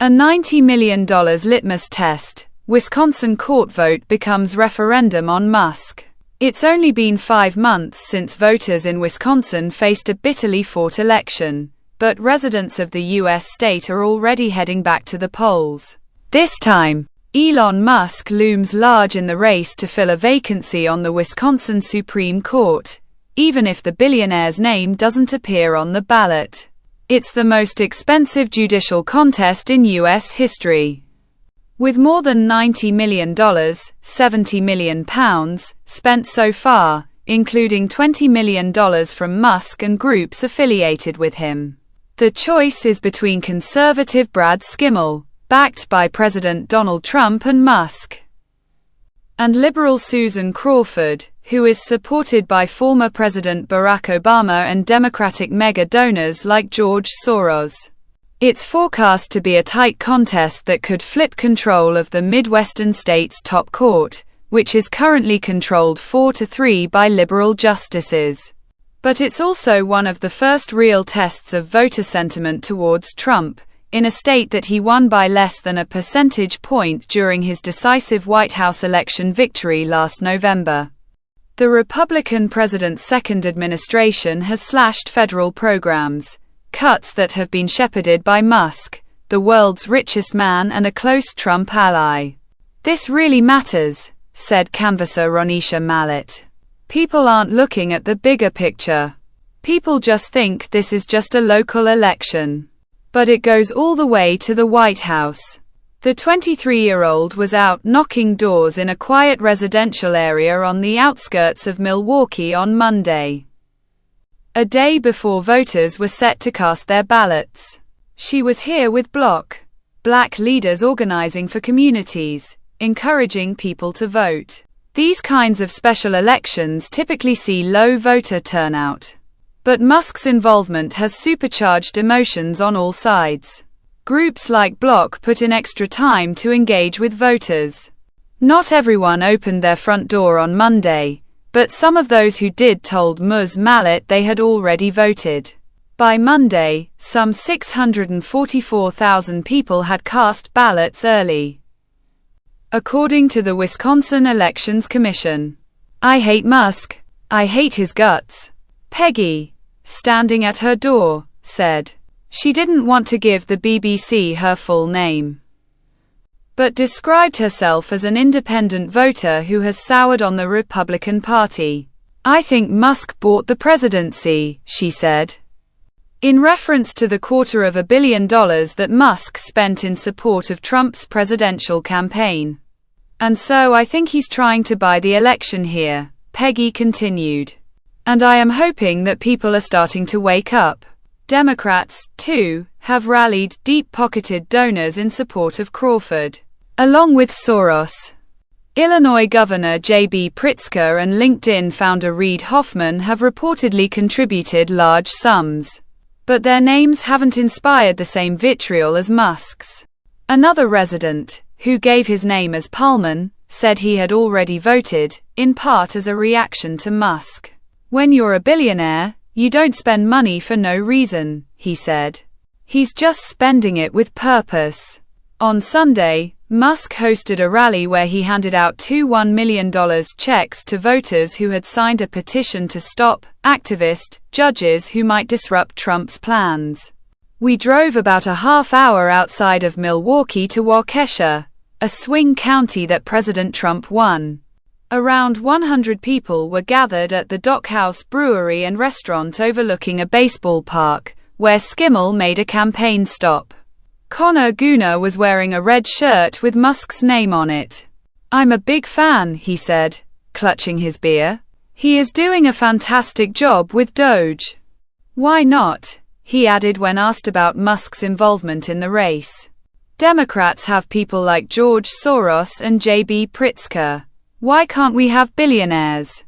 A $90 million litmus test. Wisconsin court vote becomes referendum on Musk. It's only been 5 months since voters in Wisconsin faced a bitterly fought election, but residents of the U.S. state are already heading back to the polls. This time, Elon Musk looms large in the race to fill a vacancy on the Wisconsin Supreme Court, even if the billionaire's name doesn't appear on the ballot. It's the most expensive judicial contest in U.S. history. With more than $90 million, £70 million, spent so far, including $20 million from Musk and groups affiliated with him. The choice is between conservative Brad Schimel, backed by President Donald Trump and Musk, and liberal Susan Crawford, who is supported by former President Barack Obama and Democratic mega donors like George Soros. It's forecast to be a tight contest that could flip control of the Midwestern state's top court, which is currently controlled 4-3 by liberal justices. But it's also one of the first real tests of voter sentiment towards Trump, in a state that he won by less than a percentage point during his decisive White House election victory last November. The Republican president's second administration has slashed federal programs, cuts that have been shepherded by Musk, the world's richest man and a close Trump ally. "This really matters," said canvasser Ronisha Mallett. "People aren't looking at the bigger picture. People just think this is just a local election. But it goes all the way to the White House." The 23-year-old was out knocking doors in a quiet residential area on the outskirts of Milwaukee on Monday, a day before voters were set to cast their ballots. She was here with Black leaders organizing for communities, encouraging people to vote. These kinds of special elections typically see low voter turnout. But Musk's involvement has supercharged emotions on all sides. Groups like Block put in extra time to engage with voters. Not everyone opened their front door on Monday, but some of those who did told Ms. Mallett they had already voted. By Monday, some 644,000 people had cast ballots early, according to the Wisconsin Elections Commission. "I hate Musk. I hate his guts," Peggy, standing at her door, said. She didn't want to give the BBC her full name, but described herself as an independent voter who has soured on the Republican Party. "I think Musk bought the presidency," she said, in reference to the $250 million that Musk spent in support of Trump's presidential campaign. "And so I think he's trying to buy the election here," Peggy continued. "And I am hoping that people are starting to wake up." Democrats, too, have rallied deep-pocketed donors in support of Crawford, along with Soros. Illinois Governor J.B. Pritzker and LinkedIn founder Reid Hoffman have reportedly contributed large sums, but their names haven't inspired the same vitriol as Musk's. Another resident, who gave his name as Pullman, said he had already voted, in part as a reaction to Musk. "When you're a billionaire, you don't spend money for no reason," he said. "He's just spending it with purpose." On Sunday, Musk hosted a rally where he handed out two $1 million checks to voters who had signed a petition to stop activist judges who might disrupt Trump's plans. "We drove about a half hour outside of Milwaukee to Waukesha, a swing county that President Trump won. Around 100 people were gathered at the Dockhouse Brewery and restaurant overlooking a baseball park, where Schimel made a campaign stop. Connor Gooner was wearing a red shirt with Musk's name on it. "I'm a big fan," he said, clutching his beer. "He is doing a fantastic job with Doge. Why not?" he added when asked about Musk's involvement in the race. "Democrats have people like George Soros and J.B. Pritzker. Why can't we have billionaires?"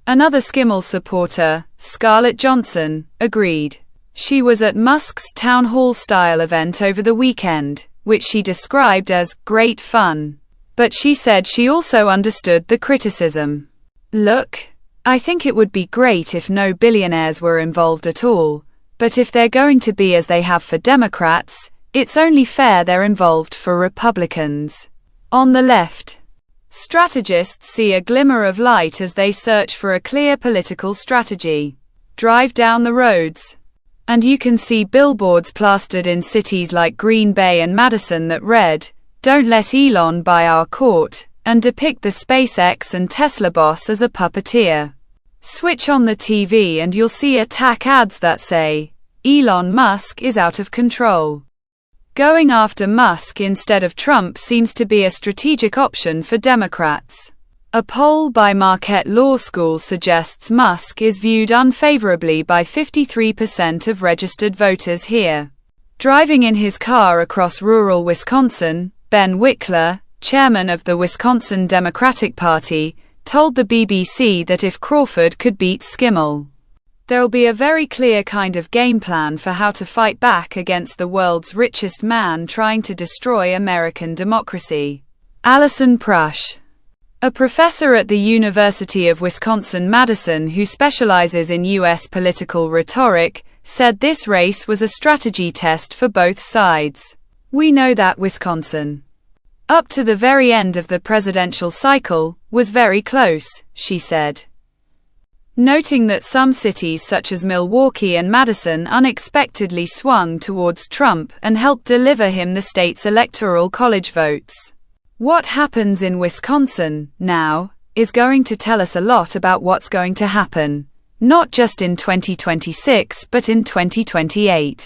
Another Schimel supporter, Scarlett Johnson, agreed. She was at Musk's town hall-style event over the weekend, which she described as great fun. But she said she also understood the criticism. "Look, I think it would be great if no billionaires were involved at all, but if they're going to be as they have for Democrats, It's only fair they're involved for Republicans. On the left, strategists see a glimmer of light as they search for a clear political strategy. Drive down the roads, and you can see billboards plastered in cities like Green Bay and Madison that read, "Don't let Elon buy our court," and depict the SpaceX and Tesla boss as a puppeteer. Switch on the TV and you'll see attack ads that say, "Elon Musk is out of control." Going after Musk instead of Trump seems to be a strategic option for Democrats. A poll by Marquette Law School suggests Musk is viewed unfavorably by 53% of registered voters here. Driving in his car across rural Wisconsin, Ben Wickler, chairman of the Wisconsin Democratic Party, told the BBC that if Crawford could beat Schimel, there'll be a very clear kind of game plan for how to fight back against the world's richest man trying to destroy American democracy. Alison Prush, a professor at the University of Wisconsin-Madison who specializes in U.S. political rhetoric, said this race was a strategy test for both sides. "We know that Wisconsin, up to the very end of the presidential cycle, was very close," she said, noting that some cities such as Milwaukee and Madison unexpectedly swung towards Trump and helped deliver him the state's electoral college votes. What happens in Wisconsin now is going to tell us a lot about what's going to happen, not just in 2026 but in 2028.